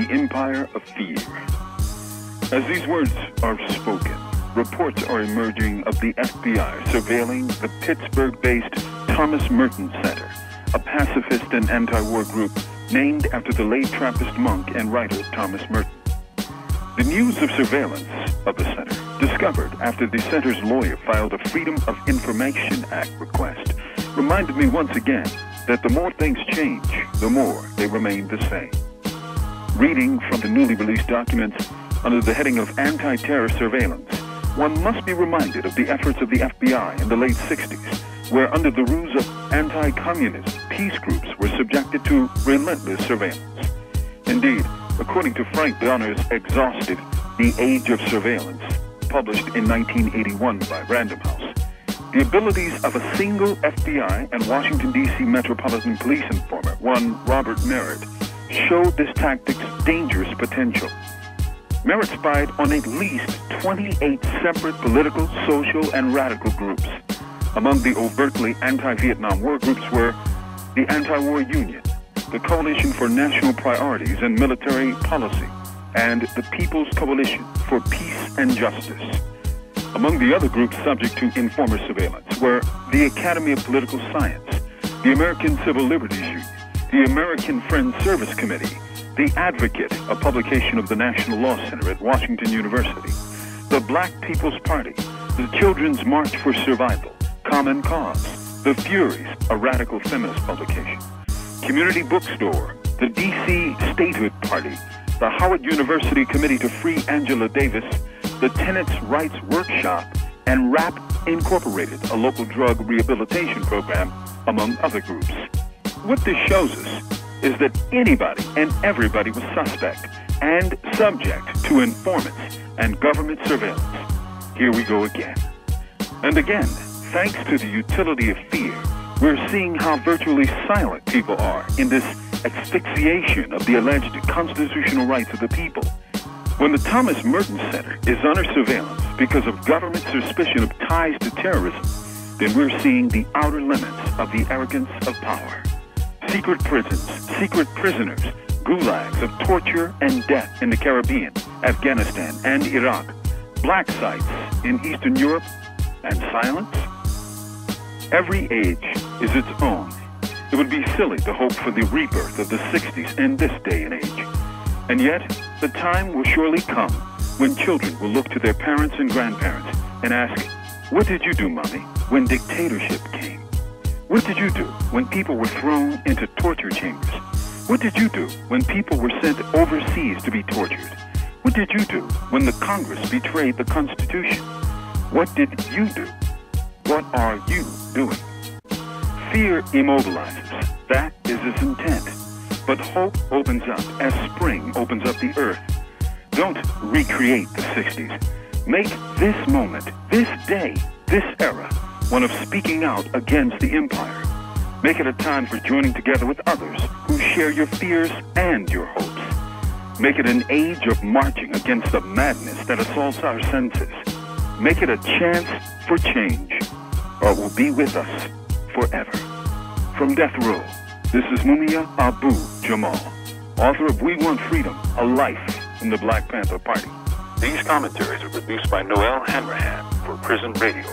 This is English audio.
the empire of fear. As these words are spoken, reports are emerging of the FBI surveilling the Pittsburgh-based Thomas Merton Center, a pacifist and anti-war group named after the late Trappist monk and writer Thomas Merton. The news of surveillance of the center, discovered after the center's lawyer filed a Freedom of Information Act request, reminded me once again that the more things change, the more they remain the same. Reading from the newly released documents under the heading of anti-terror surveillance, one must be reminded of the efforts of the FBI in the late 60s, where under the ruse of anti-communist peace groups were subjected to relentless surveillance. Indeed, according to Frank Donner's exhaustive The Age of Surveillance, published in 1981 by Random House, the abilities of a single FBI and Washington, D.C. Metropolitan Police informer, one Robert Merritt, showed this tactic's dangerous potential. Merritt spied on at least 28 separate political, social, and radical groups. Among the overtly anti-Vietnam War groups were the Anti-War Union, the Coalition for National Priorities and Military Policy, and the People's Coalition for Peace and Justice. Among the other groups subject to informer surveillance were the Academy of Political Science, the American Civil Liberties Union, the American Friends Service Committee, the Advocate, a publication of the National Law Center at Washington University, the Black People's Party, the Children's March for Survival, Common Cause, The Furies, a radical feminist publication, Community Bookstore, the D.C. Statehood Party, the Howard University Committee to Free Angela Davis, the Tenants' Rights Workshop, and RAP Incorporated, a local drug rehabilitation program, among other groups. What this shows us is that anybody and everybody was suspect and subject to informants and government surveillance. Here we go again. And again, thanks to the utility of fear, we're seeing how virtually silent people are in this asphyxiation of the alleged constitutional rights of the people. When the Thomas Merton Center is under surveillance because of government suspicion of ties to terrorism, then we're seeing the outer limits of the arrogance of power. Secret prisons, secret prisoners, gulags of torture and death in the Caribbean, Afghanistan, and Iraq, black sites in Eastern Europe, and silence? Every age is its own. It would be silly to hope for the rebirth of the 60s in this day and age. And yet, the time will surely come when children will look to their parents and grandparents and ask, "What did you do, Mommy, when dictatorship came? What did you do when people were thrown into torture chambers? What did you do when people were sent overseas to be tortured? What did you do when the Congress betrayed the Constitution? What did you do? What are you doing?" Fear immobilizes. That is its intent. But hope opens up as spring opens up the earth. Don't recreate the 60s. Make this moment, this day, this era, one of speaking out against the empire. Make it a time for joining together with others who share your fears and your hopes. Make it an age of marching against the madness that assaults our senses. Make it a chance for change, or it will be with us forever. From Death Row, this is Mumia Abu-Jamal, author of We Want Freedom, A Life in the Black Panther Party. These commentaries are produced by Noel Hanrahan for Prison Radio.